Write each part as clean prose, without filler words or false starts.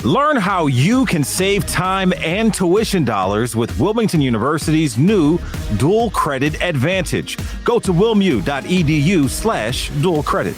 Learn how you can save time and tuition dollars with Wilmington University's new Dual Credit Advantage. Go to wilmu.edu/dual credit.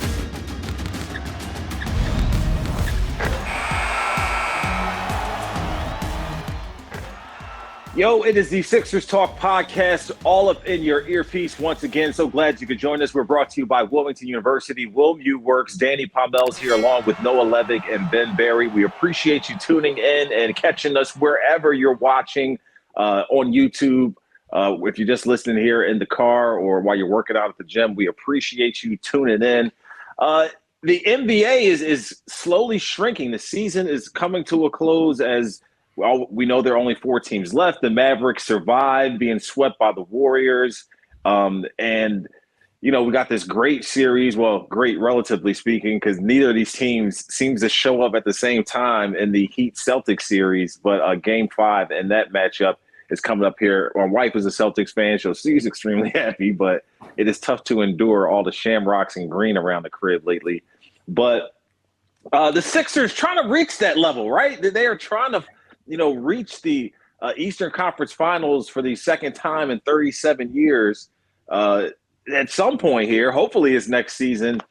Yo, it is the Sixers Talk podcast, all up in your earpiece once again. So glad you could join us. We're brought to you by Wilmington University. WilMU Works. Danny Pommells here along with Noah Levick and Ben Berry. We appreciate you tuning in and catching us wherever you're watching on YouTube. If you're just listening here in the car or while you're working out at the gym, we appreciate you tuning in. The NBA is slowly shrinking. The season is coming to a close as well. We know there are only 4 teams left. The Mavericks survived being swept by the Warriors. And, you know, we got this great series. Well, great, relatively speaking, because neither of these teams seems to show up at the same time in the Heat-Celtics series. But Game 5 and that matchup is coming up here. My wife is a Celtics fan, so she's extremely happy. But it is tough to endure all the shamrocks and green around the crib lately. But the Sixers trying to reach that level, right? They are trying to reach the Eastern Conference Finals for the second time in 37 years. At some point here, hopefully it's next season.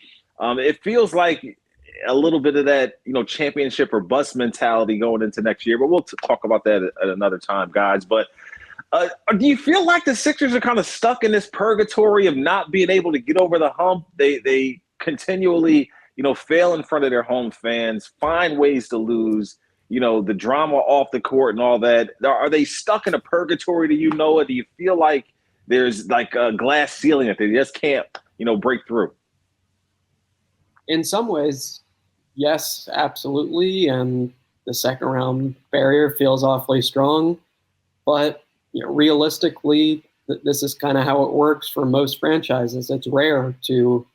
It feels like a little bit of that, championship or bust mentality going into next year, but we'll talk about that at another time, guys. But do you feel like the Sixers are kind of stuck in this purgatory of not being able to get over the hump? They continually, fail in front of their home fans, find ways to lose. The drama off the court and all that. Are they stuck in a purgatory to you, Noah? Do you feel like there's like a glass ceiling that they just can't, break through? In some ways, yes, absolutely. And the second round barrier feels awfully strong. But realistically, this is kind of how it works for most franchises. It's rare to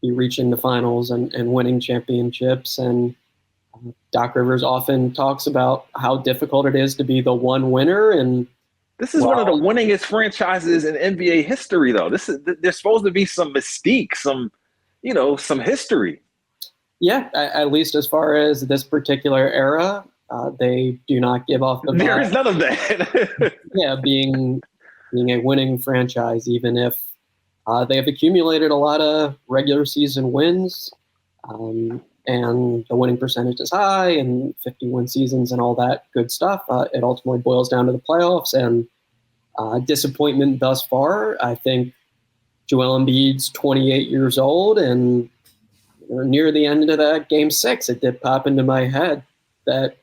be reaching the finals and winning championships. And Doc Rivers often talks about how difficult it is to be the one winner, and this is one of the winningest franchises in NBA history, though. There's supposed to be some mystique, some history. Yeah, at least as far as this particular era, they do not give off the vibe. There is none of that. Yeah, being a winning franchise, even if they have accumulated a lot of regular season wins. And the winning percentage is high and 51 seasons and all that good stuff. It ultimately boils down to the playoffs and disappointment thus far. I think Joel Embiid's 28 years old, and near the end of that Game 6, it did pop into my head that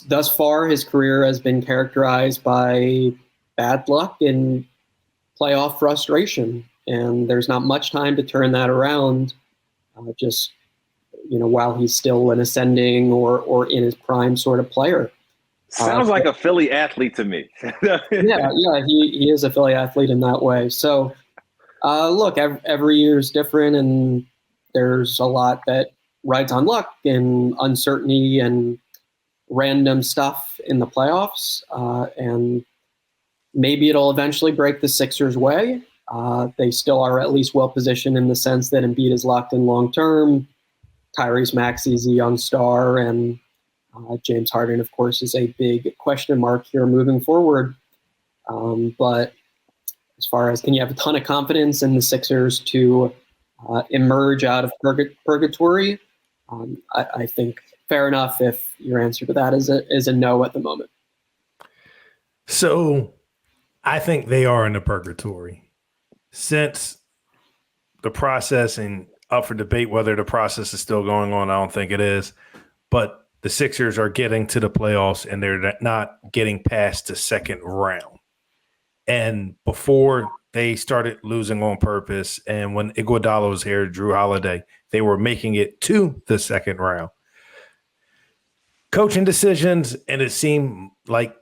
thus far his career has been characterized by bad luck and playoff frustration. And there's not much time to turn that around. While he's still an ascending or in his prime sort of player. Sounds like a Philly athlete to me. yeah, he is a Philly athlete in that way. So, look, every year is different, and there's a lot that rides on luck and uncertainty and random stuff in the playoffs. And maybe it'll eventually break the Sixers' way. They still are at least well-positioned in the sense that Embiid is locked in long-term. Tyrese Maxey's a young star, and James Harden, of course, is a big question mark here moving forward. But as far as can you have a ton of confidence in the Sixers to emerge out of purgatory, I think fair enough if your answer to that is a no at the moment. So I think they are in the purgatory. Since the process and up for debate whether the process is still going on. I don't think it is. But the Sixers are getting to the playoffs, and they're not getting past the second round. And before they started losing on purpose, and when Iguodala was here, Drew Holiday, they were making it to the second round. Coaching decisions, and it seemed like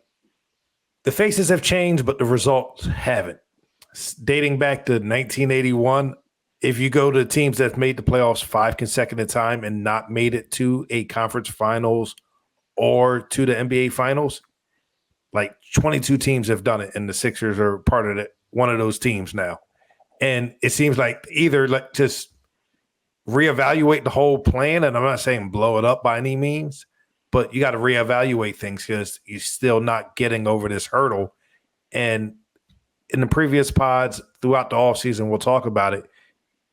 the faces have changed, but the results haven't. Dating back to 1981, if you go to teams that have made the playoffs 5 consecutive times and not made it to a conference finals or to the NBA finals, like 22 teams have done it, and the Sixers are part of one of those teams now. And it seems like either just reevaluate the whole plan. And I'm not saying blow it up by any means, but you got to reevaluate things because you're still not getting over this hurdle. And in the previous pods throughout the offseason, we'll talk about it.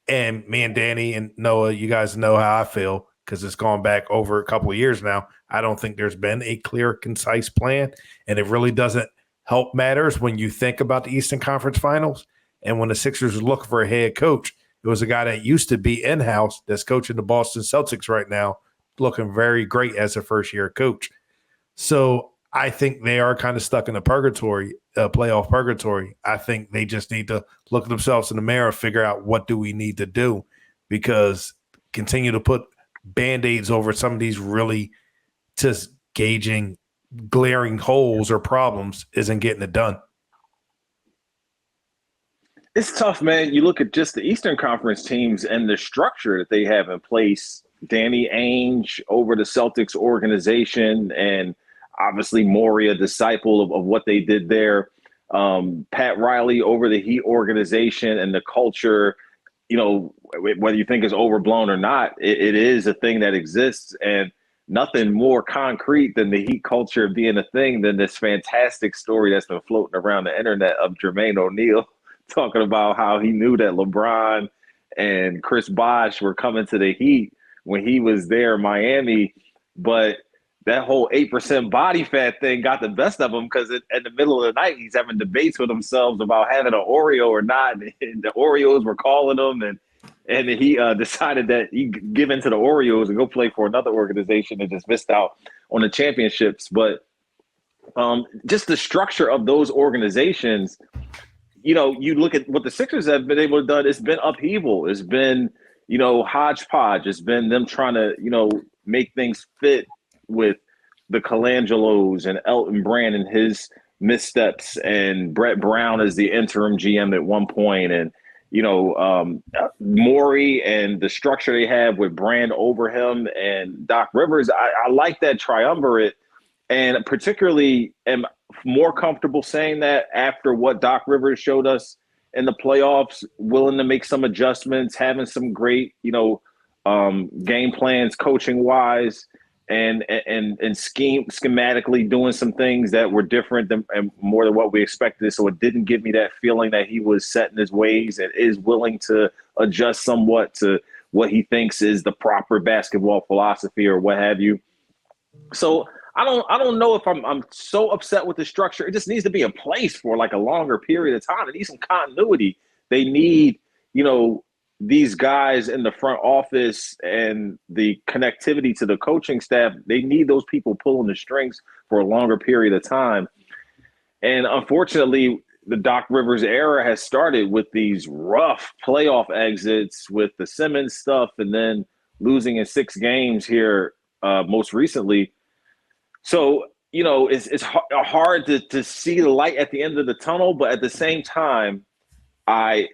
And me and Danny and Noah, you guys know how I feel because it's gone back over a couple of years now. I don't think there's been a clear, concise plan, and it really doesn't help matters when you think about the Eastern Conference Finals. And when the Sixers were looking for a head coach, it was a guy that used to be in-house that's coaching the Boston Celtics right now, looking very great as a first-year coach. So I think they are kind of stuck in a purgatory, playoff purgatory. I think they just need to look at themselves in the mirror, figure out what do we need to do, because continue to put Band-Aids over some of these really just gauging, glaring holes or problems isn't getting it done. It's tough, man. You look at just the Eastern Conference teams and the structure that they have in place. Danny Ainge over the Celtics organization, and obviously Morey, a disciple of what they did there. Pat Riley over the Heat organization and the culture, you know, whether you think it's overblown or not, it is a thing that exists. And nothing more concrete than the Heat culture being a thing than this fantastic story that's been floating around the internet of Jermaine O'Neal talking about how he knew that LeBron and Chris Bosh were coming to the Heat when he was there in Miami. But that whole 8% body fat thing got the best of him because in the middle of the night, he's having debates with himself about having an Oreo or not. And the Oreos were calling him, and he decided that he'd give in to the Oreos and go play for another organization and just missed out on the championships. But just the structure of those organizations, you know, you look at what the Sixers have been able to do, it's been upheaval. It's been, you know, hodgepodge. It's been them trying to, you know, make things fit with the Colangelos and Elton Brand and his missteps, and Brett Brown as the interim GM at one point, and, you know, Morey and the structure they have with Brand over him and Doc Rivers. I like that triumvirate, and particularly am more comfortable saying that after what Doc Rivers showed us in the playoffs, willing to make some adjustments, having some great, you know, game plans coaching wise, and schematically doing some things that were different than and more than what we expected. So it didn't give me that feeling that he was set in his ways and is willing to adjust somewhat to what he thinks is the proper basketball philosophy or what have you. So I don't know if I'm so upset with the structure. It just needs to be in place for like a longer period of time. It needs some continuity. They need, you know, these guys in the front office and the connectivity to the coaching staff. They need those people pulling the strings for a longer period of time. And unfortunately, the Doc Rivers era has started with these rough playoff exits with the Simmons stuff and then losing in 6 games here most recently. So, you know, it's hard to see the light at the end of the tunnel, but at the same time, I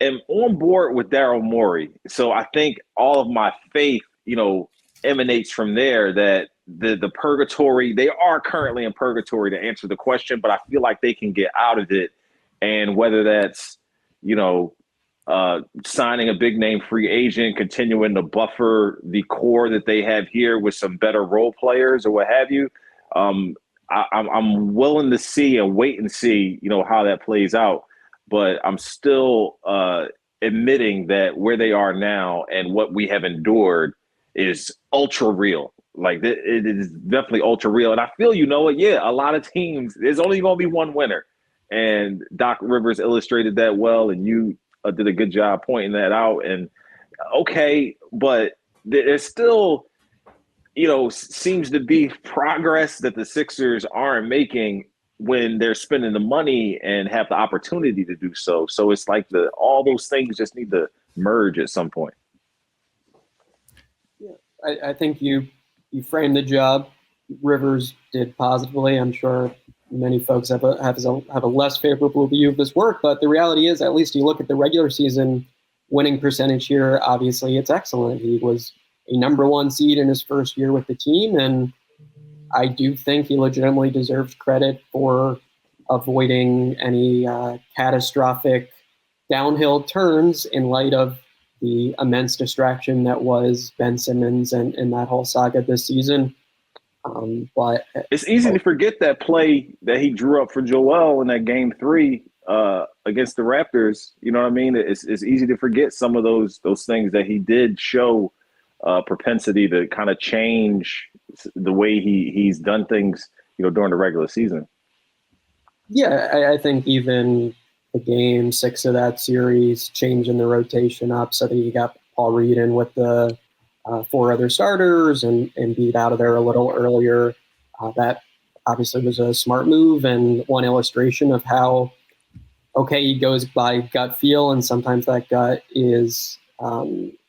am on board with Daryl Morey. So I think all of my faith, you know, emanates from there, that the purgatory, they are currently in purgatory to answer the question, but I feel like they can get out of it. And whether that's, you know, signing a big name free agent, continuing to buffer the core that they have here with some better role players or what have you. I'm willing to see and wait and see, you know, how that plays out. But I'm still admitting that where they are now and what we have endured is ultra real. Like it is definitely ultra real. And I feel, you know what? Yeah, a lot of teams, there's only going to be one winner. And Doc Rivers illustrated that well, and you did a good job pointing that out. And okay, but there's still, you know, seems to be progress that the Sixers aren't making when they're spending the money and have the opportunity to do so. So it's like all those things just need to merge at some point. Yeah, I think you framed the job Rivers did positively. I'm sure many folks have a less favorable view of this work, but the reality is, at least you look at the regular season winning percentage here, obviously it's excellent. He was a number 1 seed in his first year with the team, and I do think he legitimately deserves credit for avoiding any catastrophic downhill turns in light of the immense distraction that was Ben Simmons and that whole saga this season. But it's easy to forget that play that he drew up for Joel in that game 3 against the Raptors. You know what I mean? It's easy to forget some of those things that he did show propensity to kind of change the way he's done things, during the regular season. Yeah, I think even the game 6 of that series, changing the rotation up so that you got Paul Reed in with the 4 other starters and Embiid out of there a little earlier. That obviously was a smart move and one illustration of how, okay, he goes by gut feel, and sometimes that gut is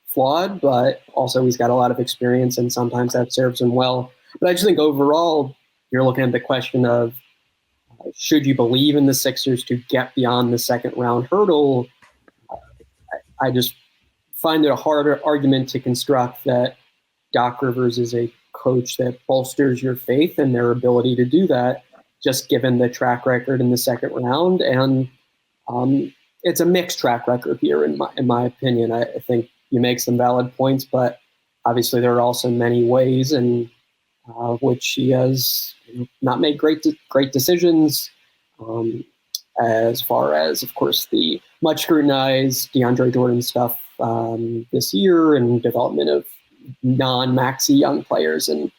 flawed, but also he's got a lot of experience, and sometimes that serves him well. But I just think overall, you're looking at the question of, should you believe in the Sixers to get beyond the second round hurdle? I just find it a harder argument to construct that Doc Rivers is a coach that bolsters your faith in their ability to do that, just given the track record in the second round. And it's a mixed track record here, in my opinion. I think you make some valid points, but obviously there are also many ways in which he has not made great decisions, as far as, of course, the much scrutinized DeAndre Jordan stuff this year and development of non-maxi young players and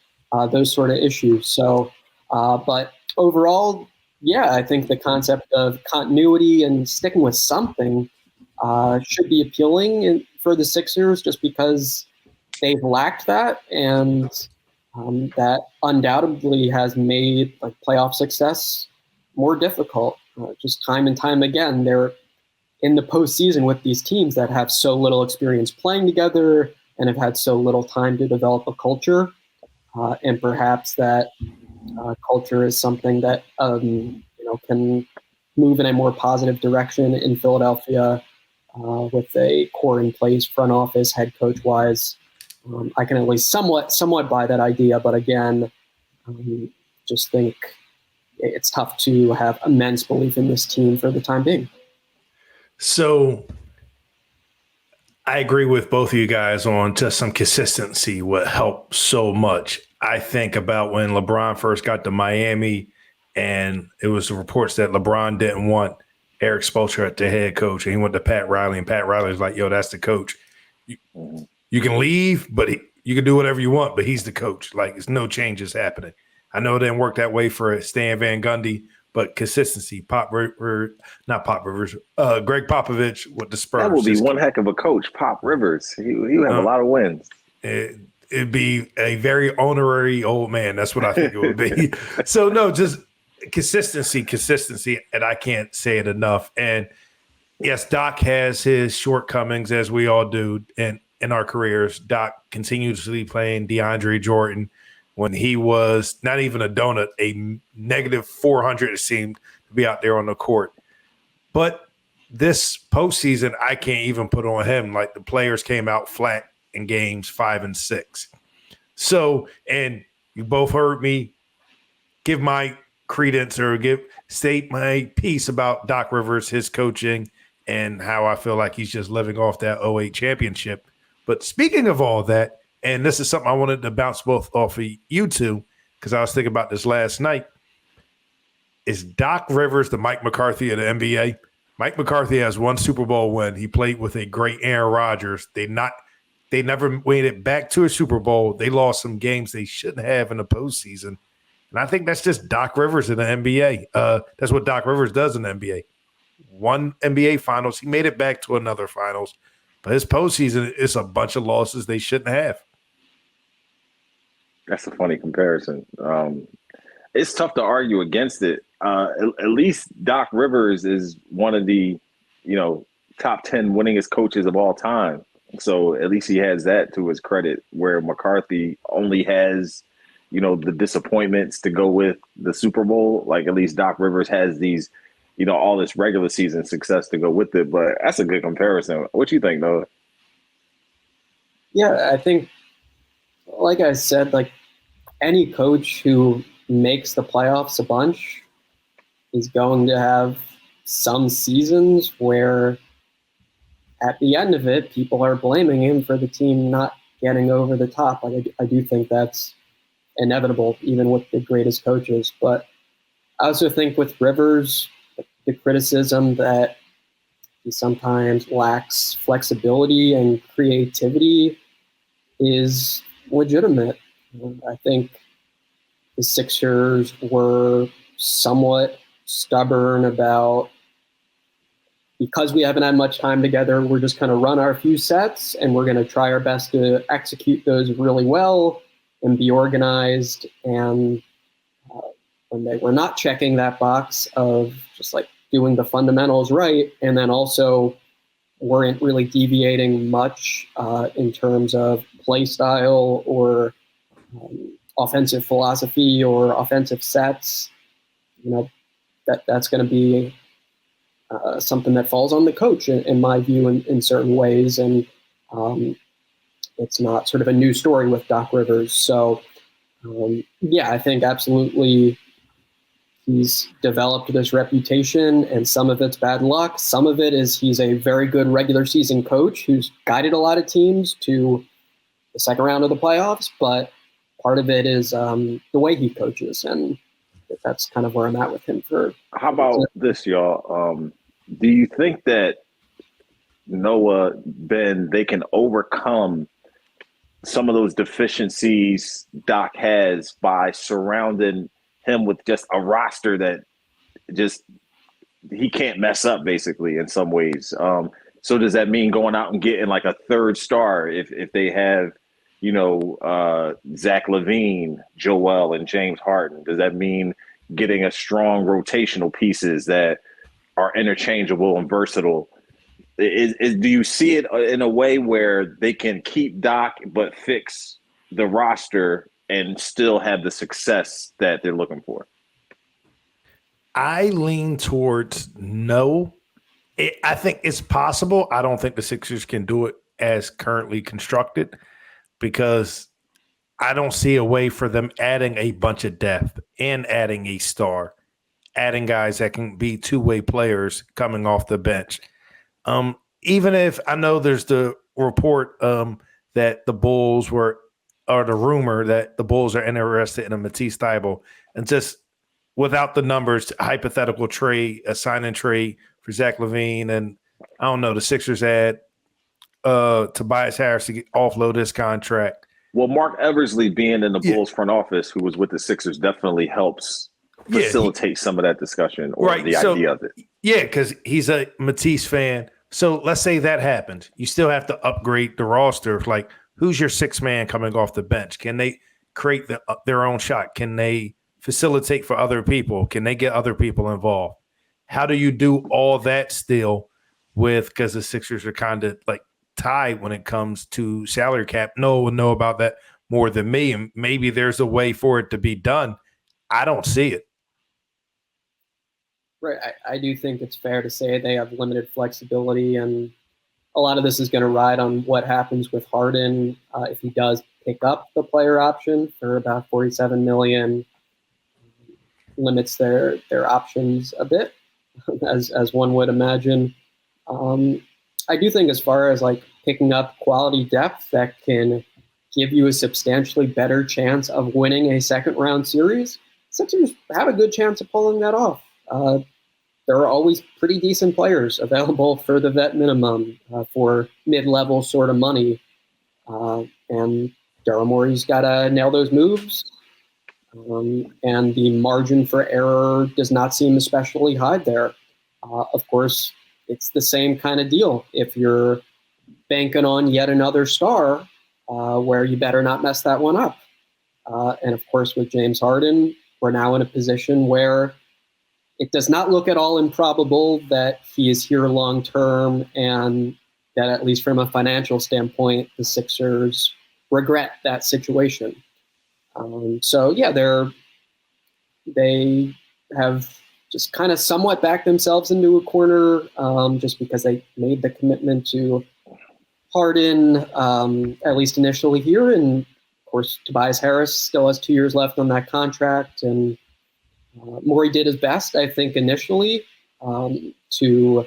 those sort of issues. So, but overall, yeah, I think the concept of continuity and sticking with something should be appealing for the Sixers, just because they've lacked that, and that undoubtedly has made playoff success more difficult. Just time and time again, they're in the postseason with these teams that have so little experience playing together and have had so little time to develop a culture. And perhaps that culture is something that can move in a more positive direction in Philadelphia with a core in place, front office, head coach wise. I can at least somewhat buy that idea, but again, just think it's tough to have immense belief in this team for the time being. So I agree with both of you guys on just some consistency would help so much. I think about when LeBron first got to Miami, and it was the reports that LeBron didn't want Eric Spoelstra at the head coach, and he went to Pat Riley, and Pat Riley was like, yo, that's the coach. You can leave, but you can do whatever you want, but he's the coach. Like, there's no changes happening. I know it didn't work that way for Stan Van Gundy, but consistency. Greg Popovich with the Spurs. That would be one heck of a coach, Pop Rivers. He would have a lot of wins. It'd be a very honorary old man. That's what I think it would be. So, no, just consistency, and I can't say it enough. And, yes, Doc has his shortcomings, as we all do in our careers. Doc continuously playing DeAndre Jordan when he was not even a donut, a negative 400, it seemed to be out there on the court. But this postseason, I can't even put on him. Like, the players came out flat in games 5 and 6. So, and you both heard me give my credence or state my piece about Doc Rivers, his coaching, and how I feel like he's just living off that 08 championship. But speaking of all that, and this is something I wanted to bounce both off of you two, because I was thinking about this last night. Is Doc Rivers the Mike McCarthy of the NBA? Mike McCarthy has one Super Bowl win. He played with a great Aaron Rodgers. They never made it back to a Super Bowl. They lost some games they shouldn't have in the postseason. And I think that's just Doc Rivers in the NBA. That's what Doc Rivers does in the NBA. One NBA Finals. He made it back to another Finals. But his postseason is a bunch of losses they shouldn't have. That's a funny comparison. It's tough to argue against it. At least Doc Rivers is one of the, top 10 winningest coaches of all time. So at least he has that to his credit, where McCarthy only has, the disappointments to go with the Super Bowl. Like, at least Doc Rivers has these, all this regular season success to go with it. But that's a good comparison. What you think, Noah? Yeah, I think, like I said, any coach who makes the playoffs a bunch is going to have some seasons where at the end of it, people are blaming him for the team not getting over the top. I do think that's inevitable, even with the greatest coaches. But I also think with Rivers, the criticism that he sometimes lacks flexibility and creativity is legitimate. I think the Sixers were somewhat stubborn about, because we haven't had much time together, we're just going to run our few sets and we're going to try our best to execute those really well and be organized. And when they were not checking that box of just like doing the fundamentals right, and then also weren't really deviating much in terms of play style or offensive philosophy or offensive sets, that's going to be something that falls on the coach, in my view, in certain ways. And it's not sort of a new story with Doc Rivers. So, I think absolutely he's developed this reputation, and some of it's bad luck. Some of it is he's a very good regular season coach who's guided a lot of teams to the second round of the playoffs. But part of it is the way he coaches, and that's kind of where I'm at with him. How about this, y'all? Do you think that Noah, Ben, they can overcome some of those deficiencies Doc has by surrounding him with just a roster that just he can't mess up, basically, in some ways? So does that mean going out and getting like a third star if they have, Zach Lavine, Joel, and James Harden? Does that mean getting a strong rotational pieces that are interchangeable and versatile? Do you see it in a way where they can keep Doc but fix the roster and still have the success that they're looking for? I lean towards no. I think it's possible. I don't think the Sixers can do it as currently constructed, because I don't see a way for them adding a bunch of depth and adding a star, adding guys that can be two-way players coming off the bench. Even if I know there's the report that the Bulls or the rumor that the Bulls are interested in a Matisse Thybulle, and just without the numbers, hypothetical trade, a sign and trade for Zach Lavine, and I don't know, the Sixers add Tobias Harris to offload his contract. Well, Mark Eversley being in the Bulls front office, who was with the Sixers, definitely helps facilitate some of that discussion or the idea of it. Yeah, because he's a Matisse fan. So let's say that happens. You still have to upgrade the roster. Like, who's your sixth man coming off the bench? Can they create their own shot? Can they facilitate for other people? Can they get other people involved? How do you do all that still because the Sixers are kind of like tied when it comes to salary cap? No one will know about that more than me, and maybe there's a way for it to be done. I don't see it. Right. I do think it's fair to say they have limited flexibility, and a lot of this is going to ride on what happens with Harden if he does pick up the player option for about $47 million. Limits their options a bit, as one would imagine. I do think as far as like picking up quality depth that can give you a substantially better chance of winning a second round series, Sixers have a good chance of pulling that off. There are always pretty decent players available for the vet minimum for mid-level sort of money. And Daryl Morey's got to nail those moves. And the margin for error does not seem especially high there. Of course, it's the same kind of deal. If you're banking on yet another star, where you better not mess that one up. And of course, with James Harden, we're now in a position where it does not look at all improbable that he is here long term, and that at least from a financial standpoint, the Sixers regret that situation. They have just kind of somewhat backed themselves into a corner just because they made the commitment to Harden, at least initially here. And of course, Tobias Harris still has 2 years left on that contract. And Morey did his best, I think, initially to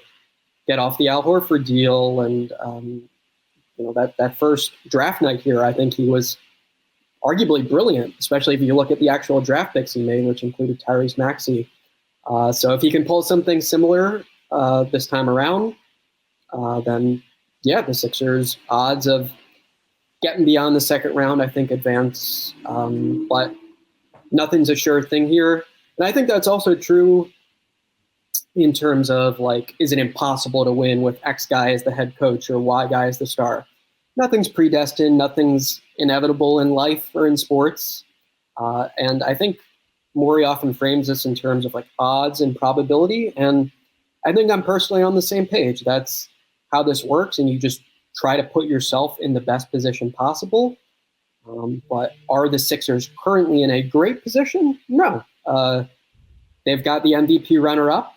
get off the Al Horford deal. And, that first draft night here, I think he was arguably brilliant, especially if you look at the actual draft picks he made, which included Tyrese Maxey. So if he can pull something similar this time around, then the Sixers' odds of getting beyond the second round, I think, advance. But nothing's a sure thing here. And I think that's also true in terms of, like, is it impossible to win with X guy as the head coach or Y guy as the star? Nothing's predestined. Nothing's inevitable in life or in sports. And I think Morey often frames this in terms of, like, odds and probability. And I think I'm personally on the same page. That's how this works. And you just try to put yourself in the best position possible. But are the Sixers currently in a great position? No. They've got the MVP runner-up,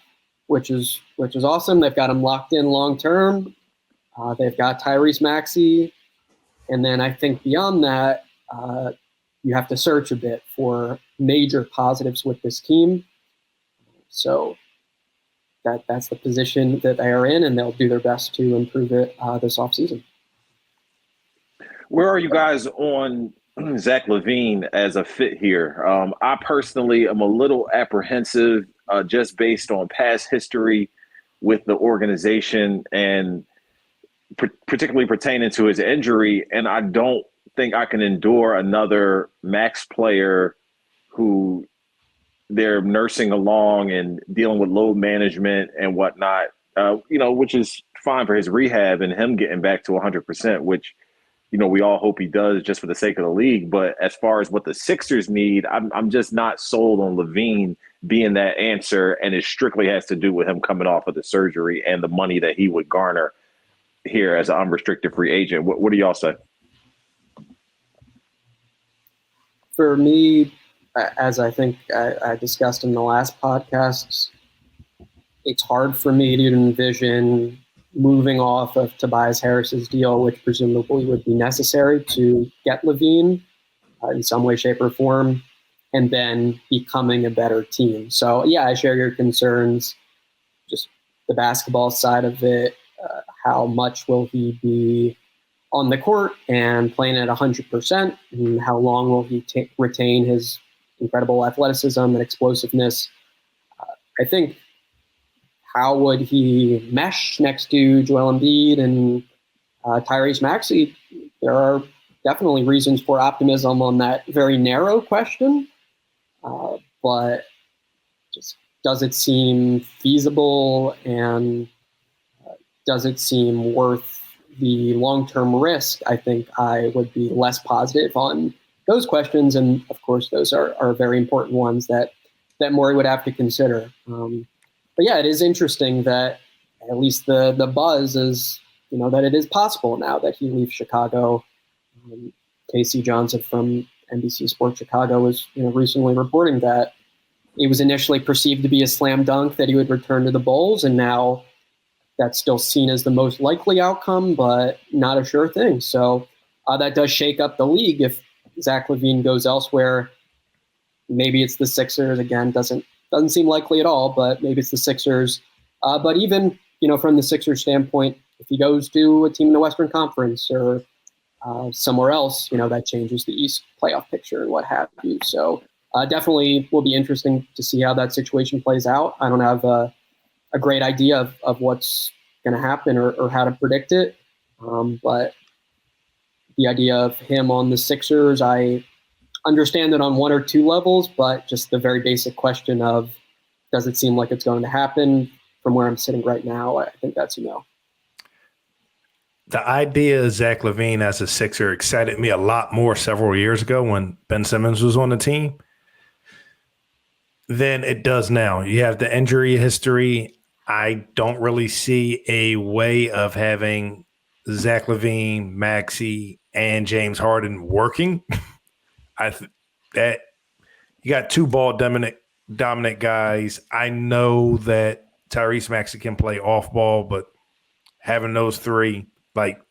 which is awesome. They've got him locked in long-term. They've got Tyrese Maxey. And then I think beyond that, you have to search a bit for major positives with this team. So that's the position that they are in, and they'll do their best to improve it this offseason. Where are you guys on Zach Lavine as a fit here? I personally am a little apprehensive just based on past history with the organization and particularly pertaining to his injury. And I don't think I can endure another max player who they're nursing along and dealing with load management and whatnot, which is fine for his rehab and him getting back to 100%, which, we all hope he does just for the sake of the league. But as far as what the Sixers need, I'm just not sold on Lavine being that answer. And it strictly has to do with him coming off of the surgery and the money that he would garner here as an unrestricted free agent. What do y'all say? For me, as I think I discussed in the last podcast, it's hard for me to envision moving off of Tobias Harris's deal, which presumably would be necessary to get Lavine in some way, shape, or form, and then becoming a better team. So, I share your concerns, just the basketball side of it. How much will he be on the court and playing at 100%? And how long will he retain his incredible athleticism and explosiveness? I think, how would he mesh next to Joel Embiid and Tyrese Maxey? There are definitely reasons for optimism on that very narrow question. But just does it seem feasible, and does it seem worth the long-term risk? I think I would be less positive on those questions. And of course, those are very important ones that Morey would have to consider. But it is interesting that at least the buzz is, that it is possible now that he leaves Chicago. Casey Johnson from NBC Sports Chicago was recently reporting that it was initially perceived to be a slam dunk that he would return to the Bulls, and now that's still seen as the most likely outcome, but not a sure thing. So that does shake up the league. If Zach Lavine goes elsewhere, maybe it's the Sixers. Again, doesn't seem likely at all, but maybe it's the Sixers. But even, from the Sixers standpoint, if he goes to a team in the Western Conference or somewhere else, that changes the East playoff picture and what have you. So definitely will be interesting to see how that situation plays out. I don't have a great idea of what's going to happen or how to predict it. But the idea of him on the Sixers, I understand it on one or two levels, but just the very basic question of, does it seem like it's going to happen? From where I'm sitting right now, I think that's a no. The idea of Zach Lavine as a Sixer excited me a lot more several years ago when Ben Simmons was on the team than it does now. You have the injury history. I don't really see a way of having Zach Lavine, Maxey, and James Harden working. That you got two ball dominant guys. I know that Tyrese Maxey can play off ball, but having those three, like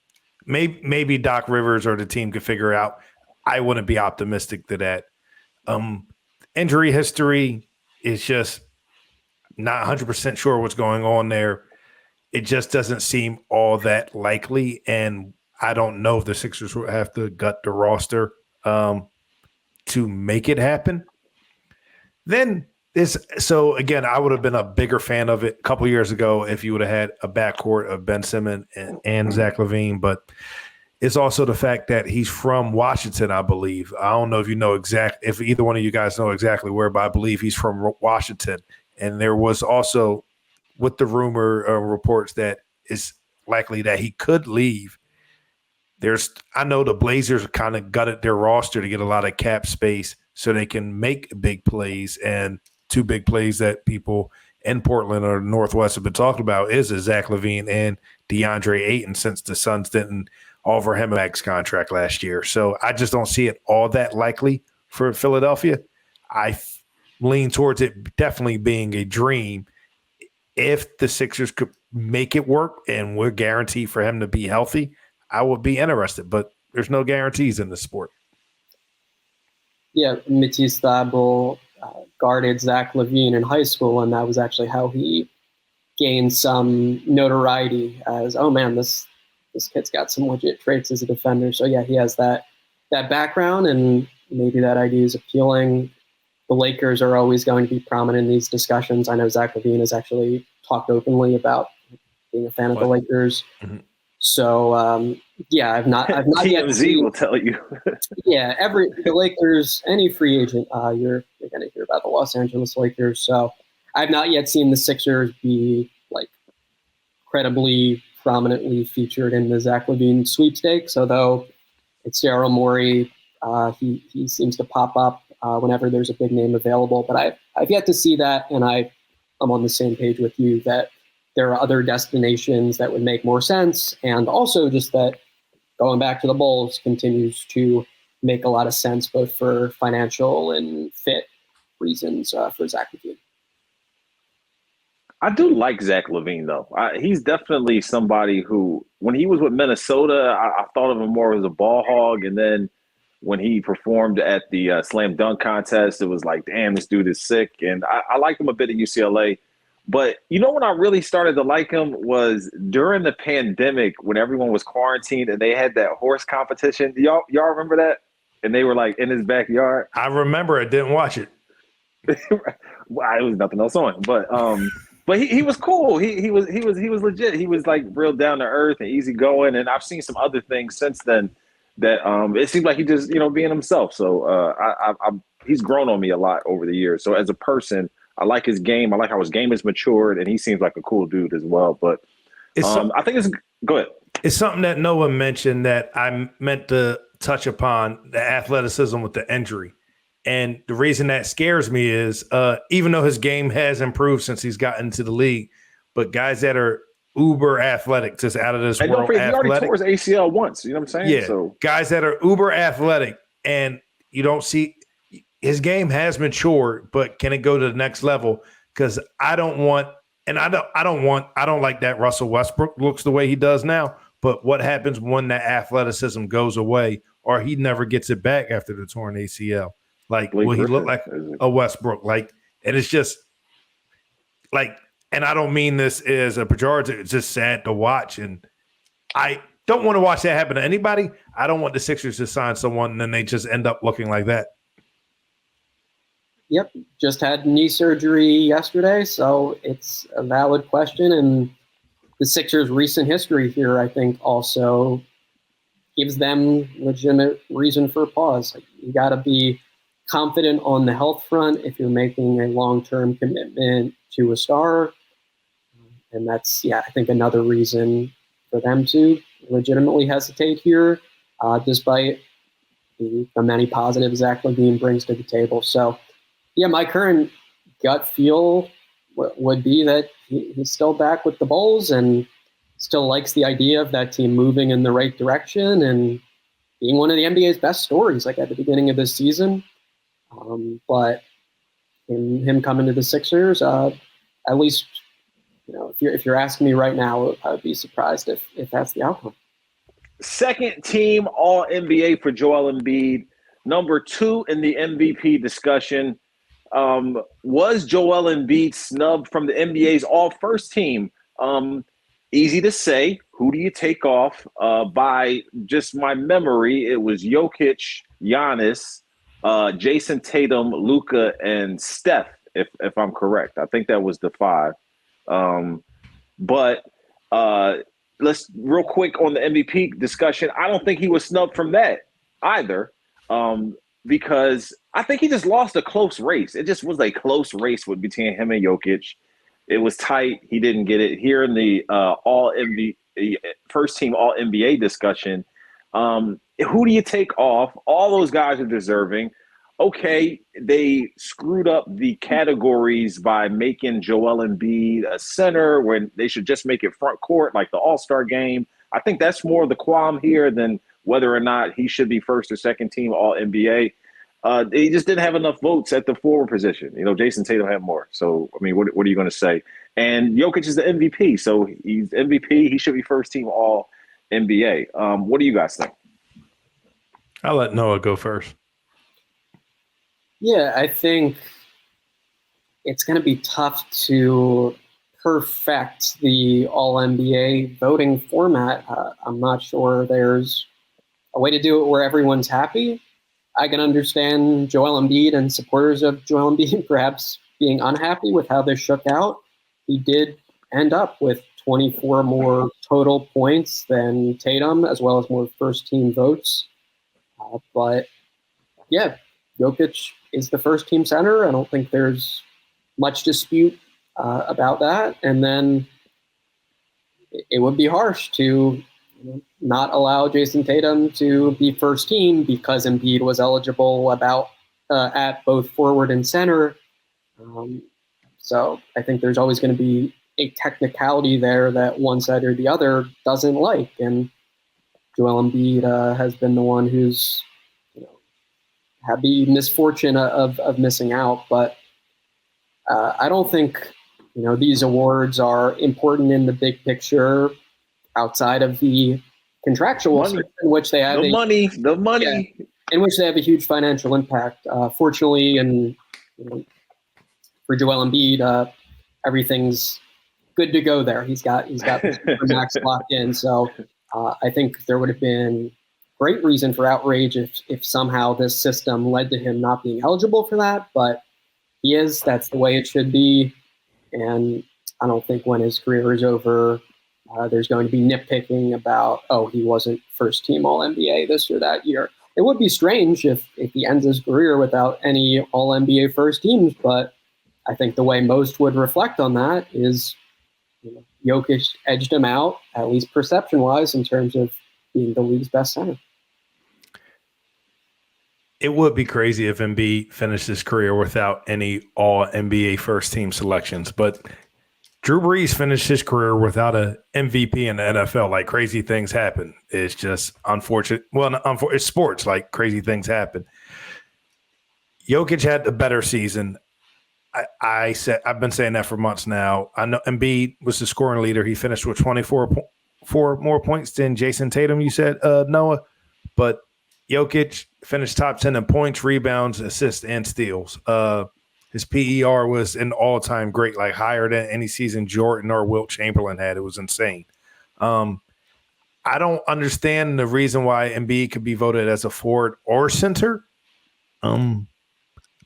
maybe Doc Rivers or the team could figure out. I wouldn't be optimistic to that. Injury history is just not 100% sure what's going on there. it just doesn't seem all that likely. And I don't know if the Sixers will have to gut the roster to make it happen. Then so again, I would have been a bigger fan of it a couple years ago if you would have had a backcourt of Ben Simmons and Zach Lavine. But it's also the fact that he's from Washington, I believe. I don't know if you know if either one of you guys know exactly where, but I believe he's from Washington. And there was also, with the rumor reports that it's likely that he could leave. I know the Blazers kind of gutted their roster to get a lot of cap space so they can make big plays. And two big plays that people in Portland or Northwest have been talking about is Zach Lavine and DeAndre Ayton, since the Suns didn't offer him a max contract last year. So I just don't see it all that likely for Philadelphia. I lean towards it definitely being a dream. If the Sixers could make it work and we're guaranteed for him to be healthy, I would be interested, but there's no guarantees in the sport. Yeah, Matisse Thybulle guarded Zach Lavine in high school, and that was actually how he gained some notoriety as, oh man, this kid's got some legit traits as a defender. So yeah, he has that background, and maybe that idea is appealing. The Lakers are always going to be prominent in these discussions. I know Zach Lavine has actually talked openly about being a fan of the Lakers. Mm-hmm. So yeah, I've not TMZ yet seen, will tell you. Yeah, the Lakers, any free agent, you're going to hear about the Los Angeles Lakers. So I've not yet seen the Sixers be like credibly prominently featured in the Zach Lavine sweepstakes. Although it's Daryl Morey, he seems to pop up whenever there's a big name available. But I've yet to see that, and I'm on the same page with you that there are other destinations that would make more sense, and also just that going back to the Bulls continues to make a lot of sense both for financial and fit reasons for Zach Lavine. I do like Zach Lavine, though. He's definitely somebody who, when he was with Minnesota, I thought of him more as a ball hog, and then when he performed at the slam dunk contest, it was like, damn, this dude is sick. And I liked him a bit at UCLA. But you know when I really started to like him was during the pandemic when everyone was quarantined and they had that horse competition. Y'all remember that? And they were like in his backyard. I remember it. Didn't watch it. Well, it was nothing else on. But he was cool. He was legit. He was like real down to earth and easy going. And I've seen some other things since then that it seems like he just being himself. So he's grown on me a lot over the years. So as a person, I like his game. I like how his game is matured, and he seems like a cool dude as well. But I think it's – go ahead. It's something that Noah mentioned that I meant to touch upon, the athleticism with the injury. And the reason that scares me is even though his game has improved since he's gotten into the league, but guys that are uber athletic, just out of this world don't forget, athletic. He already tore his ACL once. You know what I'm saying? Yeah, so guys that are uber athletic, and you don't see – his game has matured, but can it go to the next level? Because I don't like that Russell Westbrook looks the way he does now. But what happens when that athleticism goes away, or he never gets it back after the torn ACL? Like, will he look like a Westbrook? Like, and it's just like, and I don't mean this as a pejorative. It's just sad to watch, and I don't want to watch that happen to anybody. I don't want the Sixers to sign someone and then they just end up looking like that. Yep, just had knee surgery yesterday, so it's a valid question. And the Sixers' recent history here, I think, also gives them legitimate reason for pause. Like, you got to be confident on the health front if you're making a long-term commitment to a star. And that's, I think another reason for them to legitimately hesitate here, despite the many positives Zach Lavine brings to the table. So, my current gut feel would be that he's still back with the Bulls and still likes the idea of that team moving in the right direction and being one of the NBA's best stories, like at the beginning of this season. But in him coming to the Sixers, at least, if you're asking me right now, I would be surprised if that's the outcome. Second team All NBA for Joel Embiid, number 2 in the MVP discussion. Was Joel Embiid snubbed from the NBA's all-first team? easy to say. Who do you take off? By just my memory, it was Jokic, Giannis, Jason Tatum, Luka, and Steph, if I'm correct. I think that was the five. But let's real quick on the MVP discussion. I don't think he was snubbed from that either, because I think he just lost a close race. It just was a close race between him and Jokic. It was tight. He didn't get it. Here in the All NBA first team All NBA discussion, who do you take off? All those guys are deserving. Okay, they screwed up the categories by making Joel Embiid a center when they should just make it front court like the All-Star game. I think that's more the qualm here than whether or not he should be first or second team All NBA. He just didn't have enough votes at the forward position. You know, Jason Tatum had more. So, I mean, what are you going to say? And Jokic is the MVP. So he's MVP. He should be first team All NBA. What do you guys think? I'll let Noah go first. Yeah, I think it's going to be tough to perfect the All-NBA voting format. I'm not sure there's a way to do it where everyone's happy. I can understand Joel Embiid and supporters of Joel Embiid perhaps being unhappy with how this shook out. He did end up with 24 more total points than Tatum, as well as more first-team votes. But, yeah, Jokic is the first-team center. I don't think there's much dispute about that. And then it would be harsh to not allow Jason Tatum to be first team because Embiid was eligible at both forward and center. So I think there's always going to be a technicality there that one side or the other doesn't like. And Joel Embiid has been the one who's had the misfortune of missing out. But I don't think these awards are important in the big picture outside of the contractual system, in which they have the money, in which they have a huge financial impact. Fortunately, and for Joel Embiid, everything's good to go there. He's got the max locked in. So I think there would have been great reason for outrage if somehow this system led to him not being eligible for that. But he is. That's the way it should be. And I don't think when his career is over, there's going to be nitpicking about, he wasn't first team All NBA this or that year. It would be strange if he ends his career without any All NBA first teams, but I think the way most would reflect on that is Jokic edged him out, at least perception-wise, in terms of being the league's best center. It would be crazy if Embiid finished his career without any All NBA first team selections, but Drew Brees finished his career without an MVP in the NFL. Like, crazy things happen. It's just unfortunate. Well, it's sports. Like, crazy things happen. Jokic had the better season. I've been saying that for months now. I know Embiid was the scoring leader. He finished with 24 more points than Jason Tatum, you said, Noah. But Jokic finished top 10 in points, rebounds, assists, and steals. His PER was an all-time great, like higher than any season Jordan or Wilt Chamberlain had. It was insane. I don't understand the reason why Embiid could be voted as a forward or center.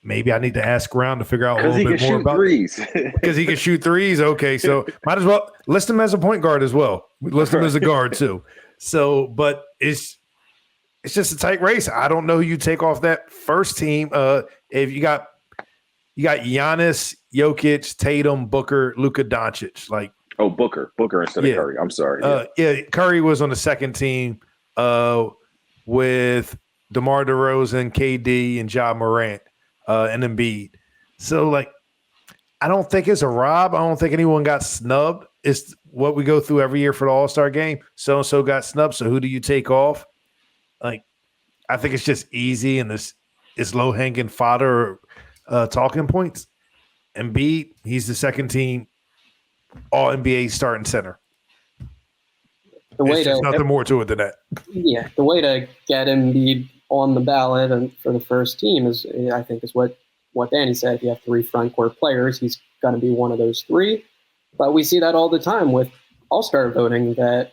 Maybe I need to ask around to figure out a little bit more about threes. Because he can shoot threes. Okay, so might as well list him as a point guard as well. List him as a guard too. So, but it's just a tight race. I don't know who you take off that first team. If you got Giannis, Jokic, Tatum, Booker, Luka Doncic. Booker instead of Curry. I'm sorry. Curry was on the second team with DeMar DeRozan, KD, and Ja Morant and Embiid. So, I don't think it's a rob. I don't think anyone got snubbed. It's what we go through every year for the All-Star game. So-and-so got snubbed, so who do you take off? I think it's just easy, and this is low-hanging fodder talking points. Embiid, he's the second team All NBA starting center. There's nothing more to it than that. Yeah, the way to get Embiid on the ballot and for the first team is what Danny said. If you have three front court players, he's going to be one of those three. But we see that all the time with All-Star voting that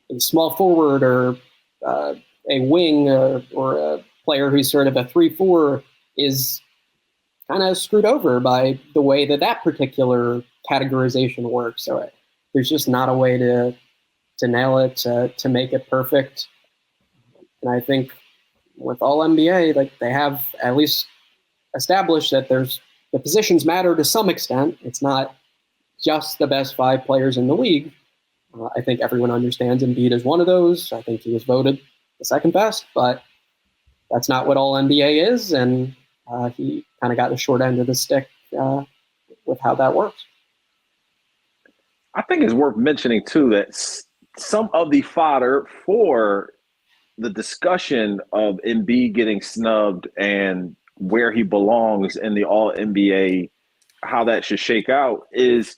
a small forward or a wing or a player who's sort of a 3-4 is kind of screwed over by the way that particular categorization works. So there's just not a way to nail it, to make it perfect. And I think with all NBA, like they have at least established that the positions matter to some extent. It's not just the best 5 players in the league. I think everyone understands Embiid is one of those. I think he was voted the second best, but that's not what all NBA is, and he kind of got the short end of the stick with how that works. I think it's worth mentioning, too, that some of the fodder for the discussion of Embiid getting snubbed and where he belongs in the All-NBA, how that should shake out, is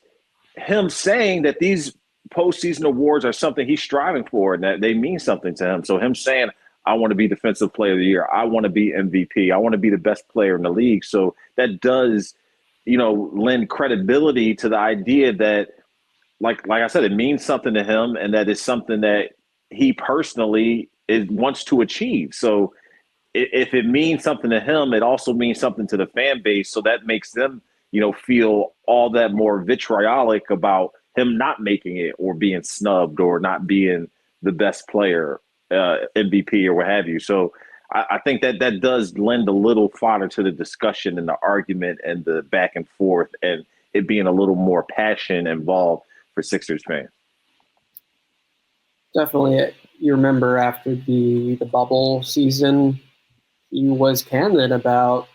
him saying that these postseason awards are something he's striving for and that they mean something to him. So him saying, I want to be Defensive Player of the Year, I want to be MVP, I want to be the best player in the league. So that does, lend credibility to the idea that, like I said, it means something to him and that is something that he personally wants to achieve. So if it means something to him, it also means something to the fan base. So that makes them, feel all that more vitriolic about him not making it or being snubbed or not being the best player, MVP or what have you. So I think that does lend a little fodder to the discussion and the argument and the back and forth and it being a little more passion involved for Sixers fans. Definitely. You remember after the bubble season, he was candid about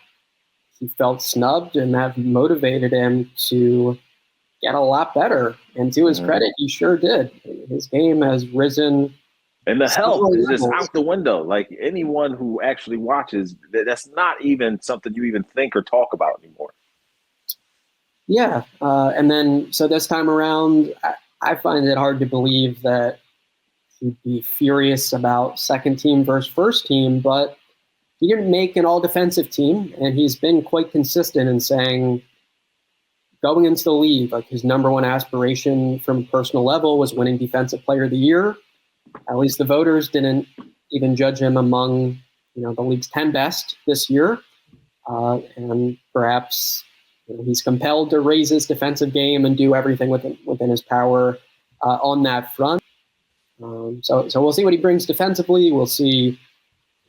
he felt snubbed and that motivated him to get a lot better. And to his credit, he sure did. His game has risen. And the health is just out the window. Like anyone who actually watches, that's not even something you even think or talk about anymore. Yeah. And then, so this time around, I find it hard to believe that he'd be furious about second team versus first team, but he didn't make an all-defensive team, and he's been quite consistent in saying, going into the league, like his number one aspiration from a personal level was winning Defensive Player of the Year. At least the voters didn't even judge him among, the league's 10 best this year. And perhaps he's compelled to raise his defensive game and do everything within his power on that front. So we'll see what he brings defensively. We'll see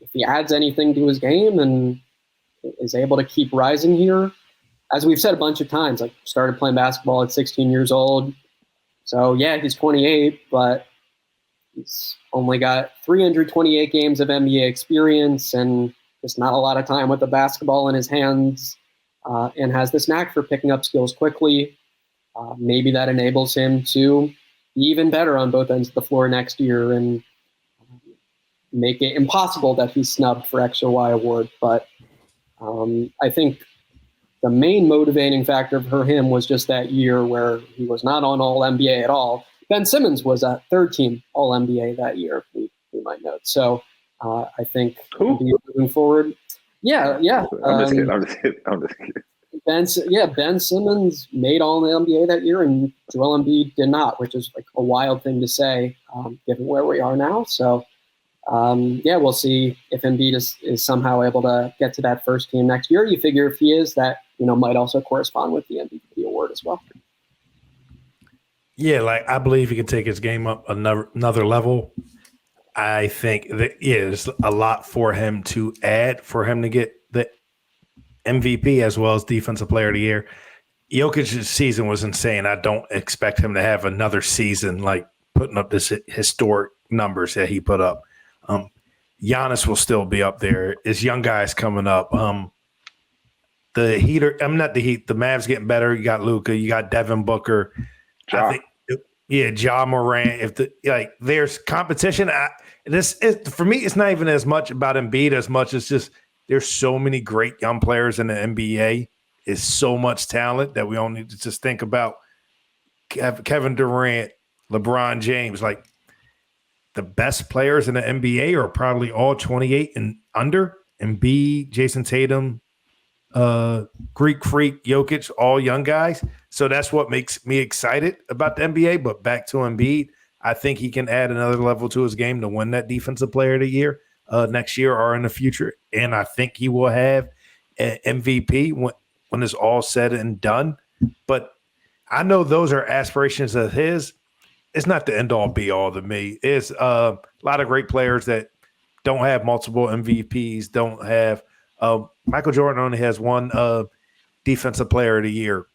if he adds anything to his game and is able to keep rising here. As we've said a bunch of times, like started playing basketball at 16 years old. So yeah, he's 28, but he's only got 328 games of NBA experience and just not a lot of time with the basketball in his hands, and has this knack for picking up skills quickly. Maybe that enables him to be even better on both ends of the floor next year and make it impossible that he's snubbed for X or Y award. But I think the main motivating factor for him was just that year where he was not on All-NBA at all. Ben Simmons was a third-team All-NBA that year, we might note. So I think moving forward, yeah. I'm just kidding. Ben Simmons made All-NBA that year, and Joel Embiid did not, which is like a wild thing to say, given where we are now. So we'll see if Embiid is somehow able to get to that first team next year. You figure if he is, that might also correspond with the MVP award as well. Yeah, I believe he can take his game up another level. I think that there's a lot for him to add for him to get the MVP as well as Defensive Player of the Year. Jokic's season was insane. I don't expect him to have another season like putting up this historic numbers that he put up. Giannis will still be up there. His young guys coming up. The Heater. I'm not the Heat. The Mavs getting better. You got Luka. You got Devin Booker. Ja. I think. Yeah, Ja Morant. There's competition. For me, it's not even as much about Embiid as much as just there's so many great young players in the NBA. It's so much talent that we don't need to just think about Kevin Durant, LeBron James. Like the best players in the NBA are probably all 28 and under. Embiid, Jason Tatum, Greek Freak, Jokic, all young guys. So that's what makes me excited about the NBA. But back to Embiid, I think he can add another level to his game to win that Defensive Player of the Year next year or in the future. And I think he will have an MVP when it's all said and done. But I know those are aspirations of his. It's not the end all be all to me. It's a lot of great players that don't have multiple MVPs, don't have Michael Jordan only has one Defensive Player of the Year.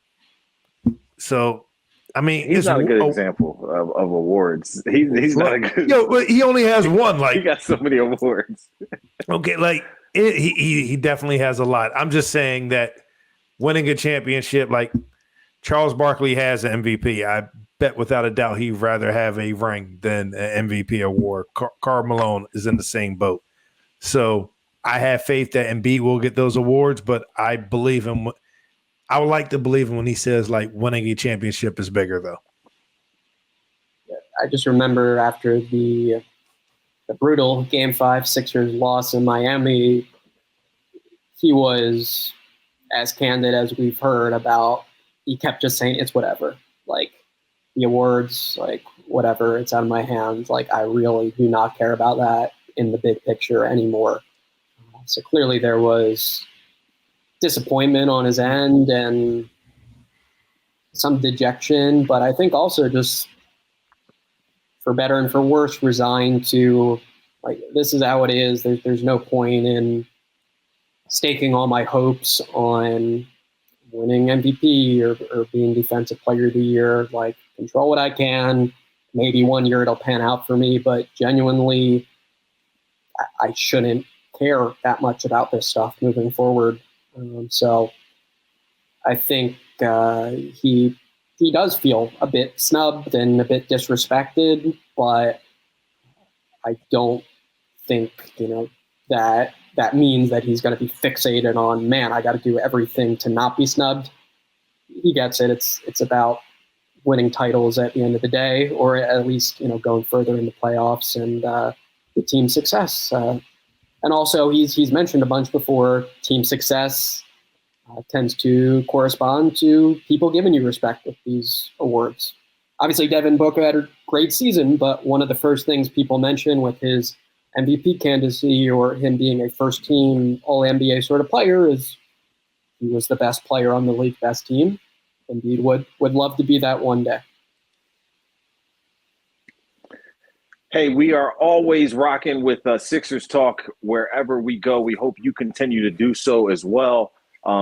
So, I mean, he's not a good example of awards. He's not a good. But he only has one. Like he got so many awards. Okay, like he definitely has a lot. I'm just saying that winning a championship, like Charles Barkley has an MVP. I bet without a doubt he'd rather have a ring than an MVP award. Karl Malone is in the same boat. So I have faith that Embiid will get those awards, but I believe him. I would like to believe him when he says like winning a championship is bigger, though. I just remember after the brutal Game 5 Sixers loss in Miami, he was as candid as we've heard about. He kept just saying, it's whatever. Like, the awards, like, whatever, it's out of my hands. Like, I really do not care about that in the big picture anymore. So clearly there was disappointment on his end and some dejection, but I think also just for better and for worse, resigned to, like, this is how it is. There's no point in staking all my hopes on winning MVP or being Defensive Player of the Year. Like, control what I can. Maybe one year it'll pan out for me, but genuinely, I shouldn't care that much about this stuff moving forward. So I think he does feel a bit snubbed and a bit disrespected, but I don't think, that means that he's going to be fixated on, man, I got to do everything to not be snubbed. He gets it. It's about winning titles at the end of the day, or at least, going further in the playoffs and the team success. And also he's mentioned a bunch before, team success tends to correspond to people giving you respect with these awards. Obviously, Devin Booker had a great season, but one of the first things people mention with his MVP candidacy or him being a first-team All-NBA sort of player is he was the best player on the league, best team. Embiid would love to be that one day. Hey, we are always rocking with Sixers Talk wherever we go. We hope you continue to do so as well.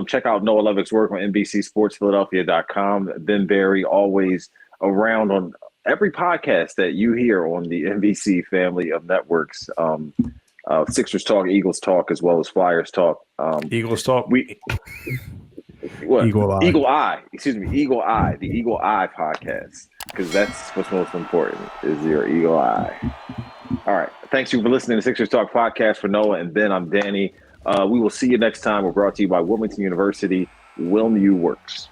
Check out Noah Levick's work on NBCSportsPhiladelphia.com. Ben Berry always around on every podcast that you hear on the NBC family of networks. Sixers Talk, Eagles Talk, as well as Flyers Talk. Eagles Talk. Eagle Eye. Excuse me, Eagle Eye, the Eagle Eye podcast, because that's what's most important is your Eagle Eye. All right. Thanks you for listening to Sixers Talk podcast. For Noah and Ben, I'm Danny. We will see you next time. We're brought to you by Wilmington University. WilMU Works.